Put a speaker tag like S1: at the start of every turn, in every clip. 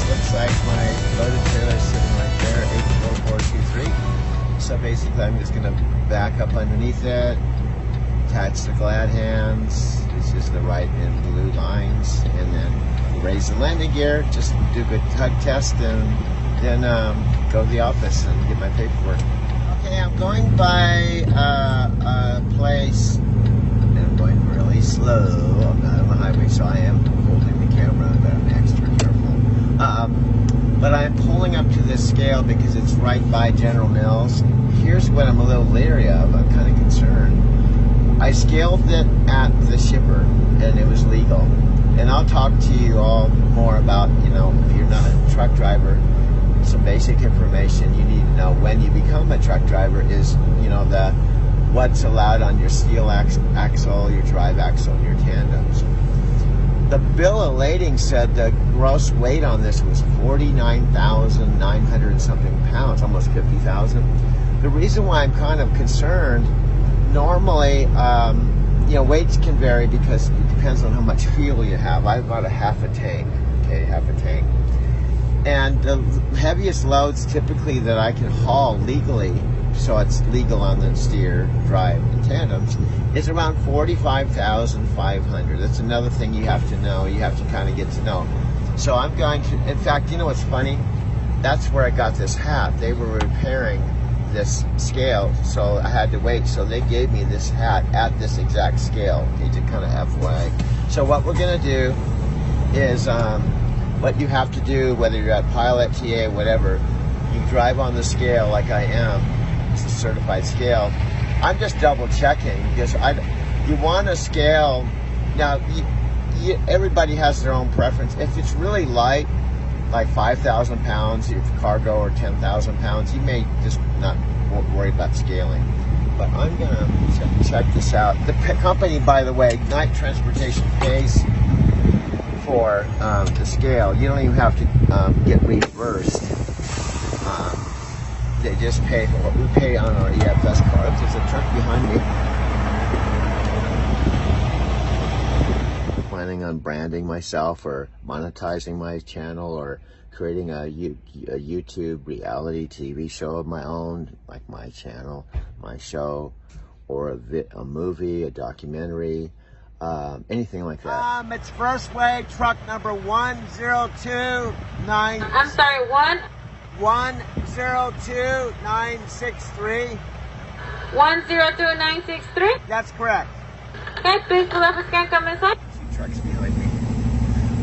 S1: looks like my loaded trailer is sitting right there, 84423. So basically I'm just going to back up underneath it, attach the glad hands, it's just the right and blue lines, and then raise the landing gear, just do a good tug test, and then go to the office and get my paperwork. Okay, I'm going by a place, and I'm going really slow. I'm not on the highway, so I am holding the camera, but I'm extra careful. But I'm pulling up to this scale because it's right by General Mills. Here's what I'm a little leery of. I'm kind of concerned. I scaled it at the shipper, and it was legal. And I'll talk to you all more about, if you're not a truck driver, some basic information you need to know when you become a truck driver is, what's allowed on your steel axle, your drive axle, and your tandems. The bill of lading said the gross weight on this was 49,900 something pounds, almost 50,000. The reason why I'm kind of concerned, normally, weights can vary because it depends on how much fuel you have. I have about half a tank. And the heaviest loads typically that I can haul legally, so it's legal on the steer, drive, and tandems, is around 45,500. That's another thing you have to know. You have to kind of get to know. So I'm going to, in fact, what's funny? That's where I got this hat. They were repairing this scale, so I had to wait. So they gave me this hat at this exact scale. Okay, to kind of FYI. So what we're going to do is, what you have to do, whether you're at pilot, TA, whatever, you drive on the scale like I am. It's a certified scale. I'm just double checking because you want a scale. Now, everybody has their own preference. If it's really light, like 5,000 pounds, if cargo, or 10,000 pounds, you may just not worry about scaling. But I'm gonna check this out. The company, by the way, Ignite Transportation, pays for the scale. You don't even have to get reimbursed. They just pay for what we pay on our EFS cards. There's a truck behind me. Planning on branding myself or monetizing my channel or creating a YouTube reality TV show of my own, like my channel, my show, or a movie, a documentary, anything like that. It's first way truck number 1029.
S2: I'm sorry,
S1: 102963.
S2: 102963?
S1: That's correct.
S2: Okay, please pull up a scan, come inside.
S1: Trucks behind me.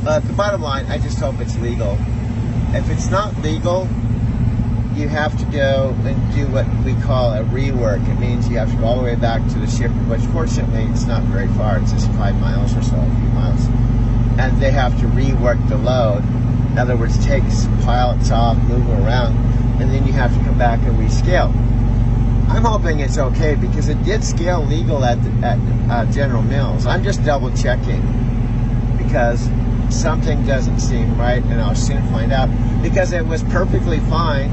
S1: The bottom line, I just hope it's legal. If it's not legal, you have to go and do what we call a rework. It means you have to go all the way back to the shipper, which fortunately it's not very far. It's just 5 miles or so, a few miles. And they have to rework the load. In other words, take some pilots off, move them around, and then you have to come back and rescale. I'm hoping it's okay because it did scale legal at General Mills. I'm just double checking because something doesn't seem right, and I'll soon find out, because it was perfectly fine.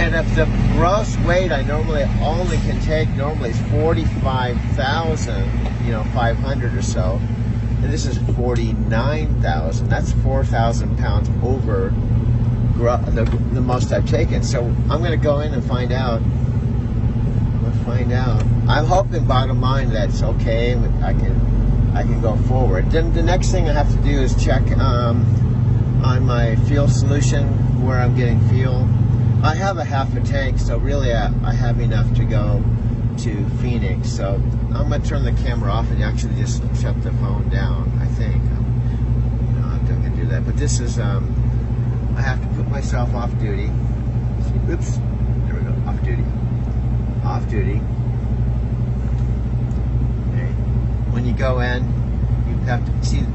S1: And if the gross weight I normally only can take is 45,500 or so, and this is 49,000. That's 4,000 pounds over the most I've taken. So I'm going to go in and find out. I'm hoping, bottom line, that's okay. I can go forward. Then the next thing I have to do is check on my fuel solution, where I'm getting fuel. I have a half a tank, so really I have enough to go to Phoenix. So I'm going to turn the camera off and actually just shut the phone down, I think. I'm not going to do that. But this is, I have to put myself off duty. Oops. There we go. Off duty. Off duty. Okay. When you go in,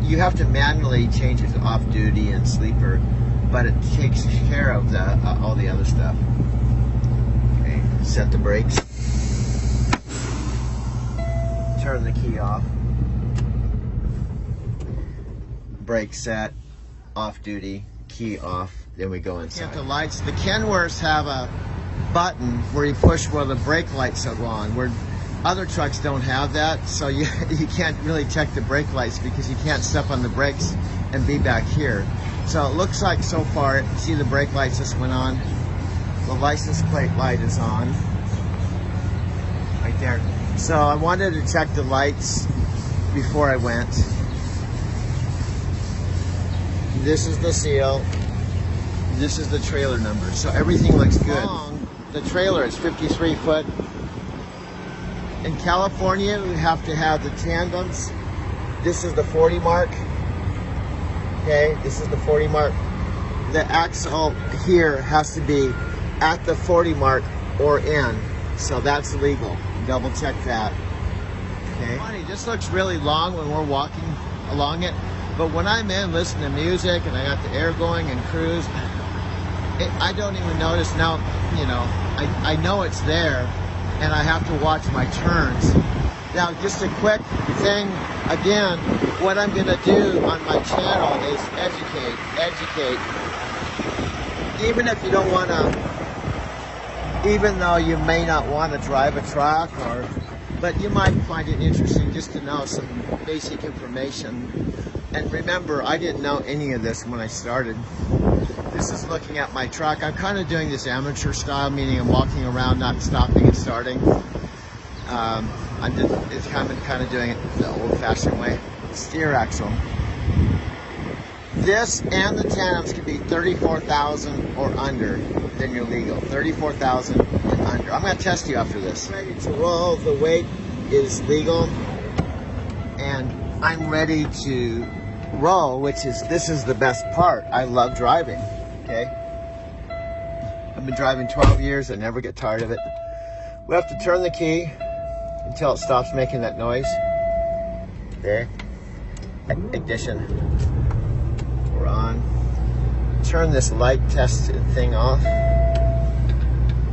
S1: you have to manually change it to off duty and sleeper, but it takes care of all the other stuff. Okay, set the brakes. Turn the key off. Brake set, off duty, key off, then we go inside. The lights, the Kenworths have a button where you push where the brake lights are on, where other trucks don't have that, so you can't really check the brake lights because you can't step on the brakes and be back here. So it looks like so far, see the brake lights just went on. The license plate light is on. Right there. So I wanted to check the lights before I went. This is the seal. This is the trailer number. So everything looks good. The trailer is 53 foot. In California, we have to have the tandems. This is the 40 mark. Okay, this is the 40 mark. The axle here has to be at the 40 mark or in. So that's legal. Double check that. Okay. Funny, this looks really long when we're walking along it, but when I'm in listening to music and I got the air going and cruise, I don't even notice now. You know, I know it's there, and I have to watch my turns. Now, just a quick thing. Again, what I'm going to do on my channel is educate. Even if you don't want to, even though you may not want to drive a truck, but you might find it interesting just to know some basic information. And remember, I didn't know any of this when I started. This is looking at my truck. I'm kind of doing this amateur style, meaning I'm walking around, not stopping and starting. It's kind of doing it the old-fashioned way. Steer axle. This and the tandems can be 34,000 or under, then you're legal. 34,000 and under. I'm going to test you after this. Ready to roll. The weight is legal, and I'm ready to roll. This is the best part. I love driving. Okay. I've been driving 12 years. I never get tired of it. We have to turn the key until it stops making that noise. There. Ignition. We're on. Turn this light test thing off.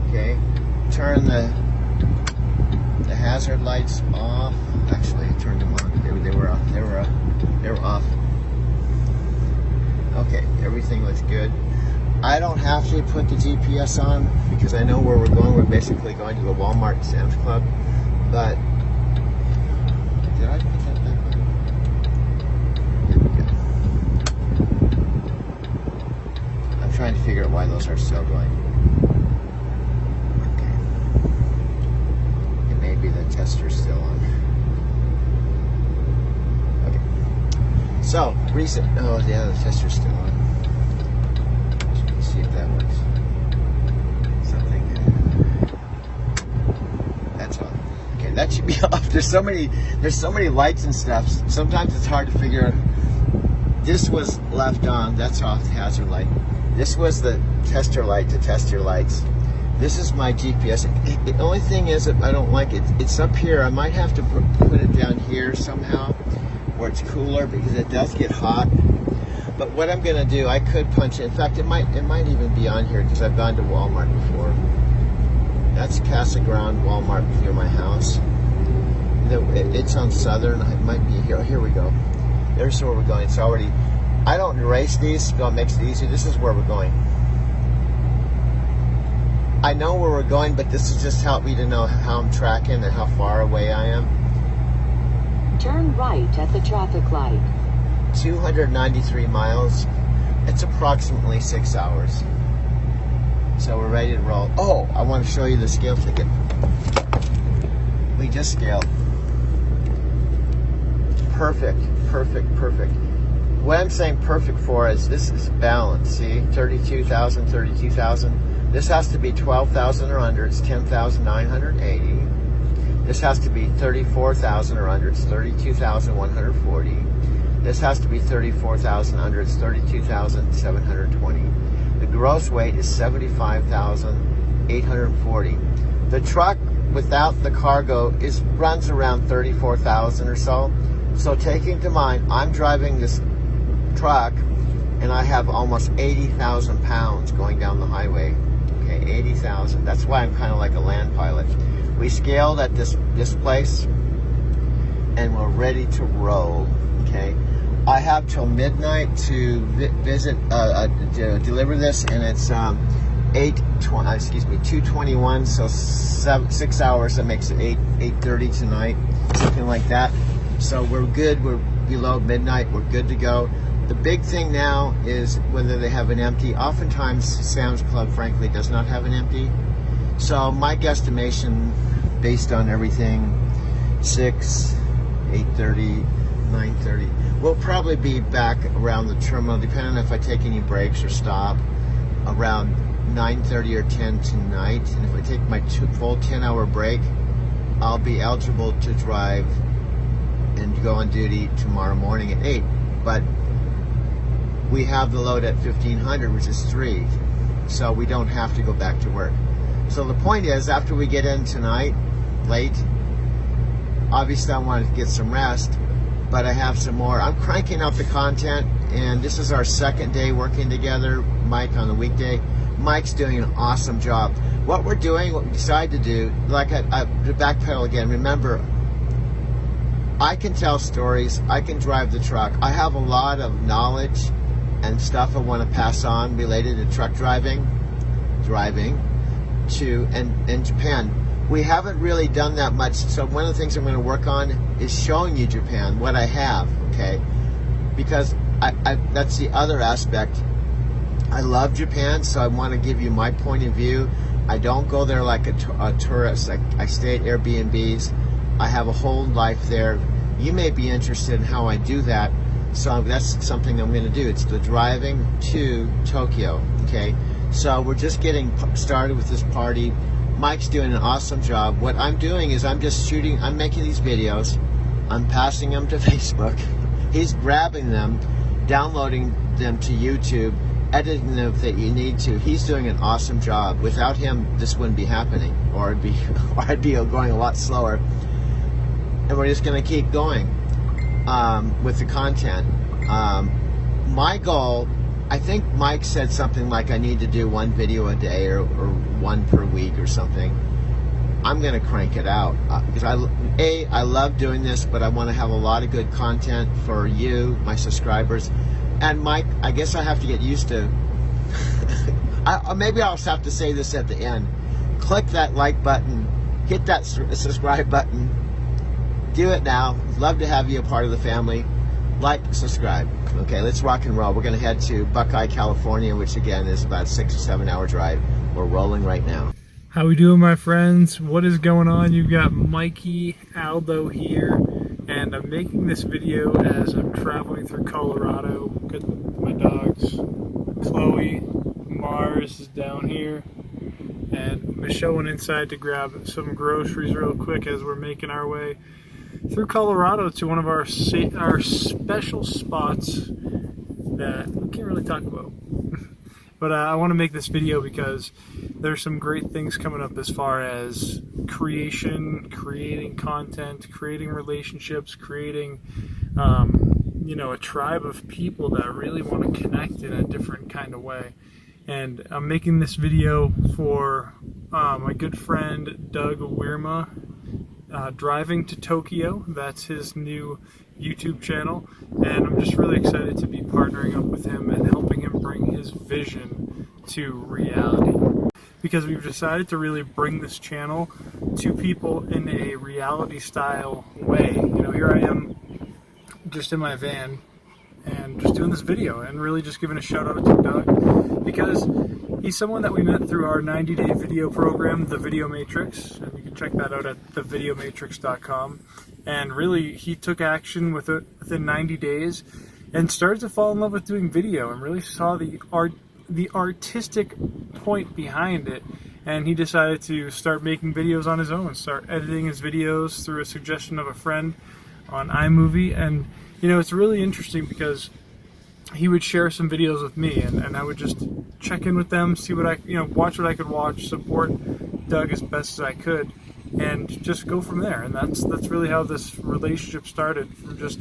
S1: Okay. Turn the hazard lights off. Actually, I turned them on. They were off. They were off. Okay. Everything looks good. I don't have to put the GPS on because I know where we're going. We're basically going to the Walmart Sam's Club. But did I put that back on? There we go. I'm trying to figure out why those are still going. Okay. It may be the tester's still on. Okay. So recent. Oh yeah, the tester's still on. Let's see if that works. Something. That's on. That should be off. There's so many lights and stuff. Sometimes it's hard to figure out. This was left on. That's off, the hazard light. This was the tester light to test your lights. This is my GPS. The only thing is that I don't like it. It's up here. I might have to put it down here somehow where it's cooler because it does get hot. But what I'm gonna do, I could punch it. In fact, it might even be on here because I've gone to Walmart before. That's Casa Grande Walmart near my house. It's on Southern. It might be here. Here we go. There's where we're going. It's already. I don't erase these. So it makes it easier. This is where we're going. I know where we're going, but this is just help me to know how I'm tracking and how far away I am.
S3: Turn right at the traffic light.
S1: 293 miles. It's approximately 6 hours. So we're ready to roll. Oh, I want to show you the scale ticket. We just scaled. Perfect. What I'm saying perfect for is this is balanced. See, 32,000, 32,000. This has to be 12,000 or under. It's 10,980. This has to be 34,000 or under. It's 32,140. This has to be 34,000 under. It's 32,720. The gross weight is 75,840. The truck without the cargo runs around 34,000 or so. So taking to mind, I'm driving this truck and I have almost 80,000 pounds going down the highway. Okay, 80,000. That's why I'm kind of like a land pilot. We scaled at this place and we're ready to roll. Okay. I have till midnight to to deliver this, and it's 2:21, so 6 hours. That makes it 8:30 tonight, something like that. So we're good. We're below midnight. We're good to go. The big thing now is whether they have an empty. Oftentimes Sam's Club frankly does not have an empty. So my guesstimation based on everything, 6, 8:30, 9:30, we'll probably be back around the terminal, depending on if I take any breaks or stop, around 9:30 or 10 tonight. And if I take my full 10-hour break, I'll be eligible to drive and go on duty tomorrow morning at 8. But we have the load at 1500, which is 3, so we don't have to go back to work. So the point is, after we get in tonight, late, obviously I want to get some rest, but I have some more. I'm cranking out the content, and this is our second day working together, Mike on the weekday. Mike's doing an awesome job. What we're doing, what we decided to do, like to backpedal again, remember, I can tell stories, I can drive the truck. I have a lot of knowledge and stuff I want to pass on related to truck driving to, and in Japan. We haven't really done that much, so one of the things I'm going to work on is showing you Japan, what I have, okay? Because I that's the other aspect. I love Japan, so I want to give you my point of view. I don't go there like a tourist. I stay at Airbnbs. I have a whole life there. You may be interested in how I do that, so that's something I'm going to do. It's the driving to Tokyo, okay? So we're just getting started with this party. Mike's doing an awesome job. What I'm doing is I'm just shooting, I'm making these videos, I'm passing them to Facebook. He's grabbing them, downloading them to YouTube, editing them if you need to. He's doing an awesome job. Without him, this wouldn't be happening, or I'd be going a lot slower. And we're just going to keep going with the content. My goal, I think Mike said something like I need to do 1 video a day or 1 per week or something. I'm going to crank it out because I love doing this, but I want to have a lot of good content for you, my subscribers. And Mike, I guess I have to get used to, maybe I'll just have to say this at the end. Click that like button, hit that subscribe button. Do it now. Love to have you a part of the family. Like, subscribe. Okay, let's rock and roll. We're going to head to Buckeye, California, which again is about a 6 or 7 hour drive. We're rolling right now.
S4: How we doing, my friends? What is going on? You've got Mikey Aldo here, and I'm making this video as I'm traveling through Colorado. Got my dogs, Chloe, Mars is down here, and Michelle went inside to grab some groceries real quick as we're making our way through Colorado to one of our special spots that we can't really talk about. But I want to make this video because there's some great things coming up as far as creating content, creating relationships, creating a tribe of people that really want to connect in a different kind of way. And I'm making this video for my good friend Doug Wirma, Driving to Tokyo. That's his new YouTube channel, and I'm just really excited to be partnering up with him and helping him bring his vision to reality, because we've decided to really bring this channel to people in a reality style way. Here I am just in my van and just doing this video and really just giving a shout out to Doug, because he's someone that we met through our 90-day video program, The Video Matrix, and you can check that out at thevideomatrix.com. And really, he took action within 90 days and started to fall in love with doing video and really saw the artistic point behind it. And he decided to start making videos on his own, start editing his videos through a suggestion of a friend on iMovie. And, it's really interesting because he would share some videos with me, and I would just check in with them, see what watch what I could watch, support Doug as best as I could, and just go from there. And that's really how this relationship started, from just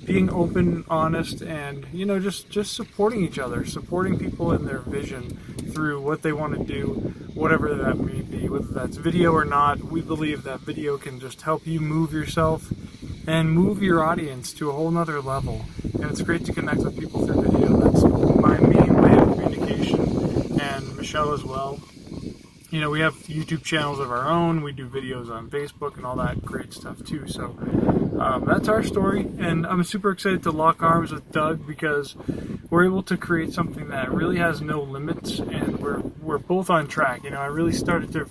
S4: being open, honest, and just supporting each other, supporting people in their vision through what they want to do, whatever that may be, whether that's video or not. We believe that video can just help you move yourself and move your audience to a whole nother level. And it's great to connect with people through video. That's my main way of communication, and Michelle as well. we have YouTube channels of our own. We do videos on Facebook and all that great stuff too. So that's our story, and I'm super excited to lock arms with Doug because we're able to create something that really has no limits, and we're both on track. I really started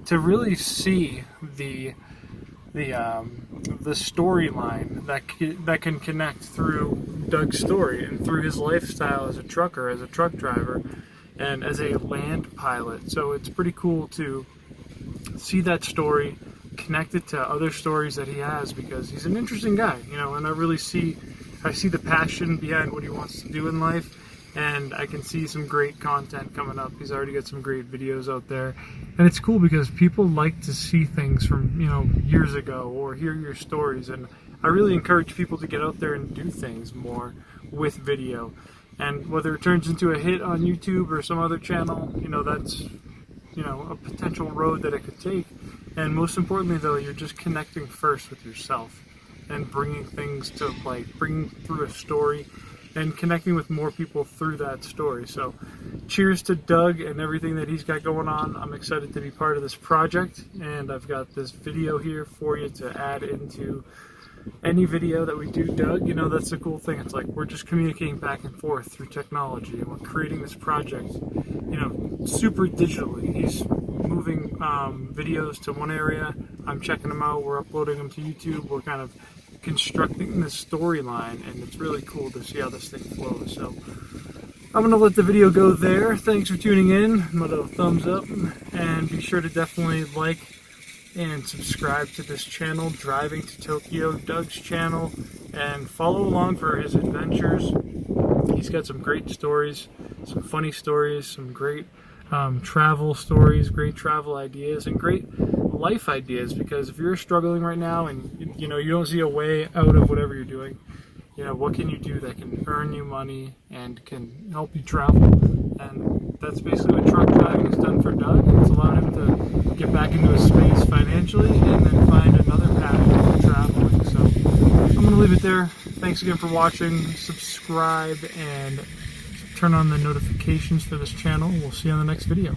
S4: to really see the storyline that can connect through Doug's story and through his lifestyle as a trucker, as a truck driver, and as a land pilot. So it's pretty cool to see that story, connect it to other stories that he has, because he's an interesting guy, and I see the passion behind what he wants to do in life, and I can see some great content coming up. He's already got some great videos out there, and it's cool because people like to see things from years ago or hear your stories, and I really encourage people to get out there and do things more with video. And whether it turns into a hit on YouTube or some other channel, that's a potential road that it could take. And most importantly, though, you're just connecting first with yourself and bringing things to light, bringing through a story and connecting with more people through that story. So cheers to Doug and everything that he's got going on. I'm excited to be part of this project, and I've got this video here for you to add into any video that we do. Doug, that's the cool thing. It's like we're just communicating back and forth through technology, and we're creating this project, super digitally. He's moving videos to one area, I'm checking them out, we're uploading them to YouTube, we're kind of constructing this storyline, and it's really cool to see how this thing flows. So I'm going to let the video go there. Thanks for tuning in. My little thumbs up, and be sure to definitely like and subscribe to this channel, Driving to Tokyo, Doug's channel, and follow along for his adventures. He's got some great stories, some funny stories, some great travel stories, great travel ideas, and great life ideas, because if you're struggling right now and you don't see a way out of whatever you're doing, what can you do that can earn you money and can help you travel? And that's basically what truck driving has done for Doug. It's allowed him to get back into his space financially and then find another passion for traveling. So I'm going to leave it there. Thanks again for watching. Subscribe and turn on the notifications for this channel. We'll see you on the next video.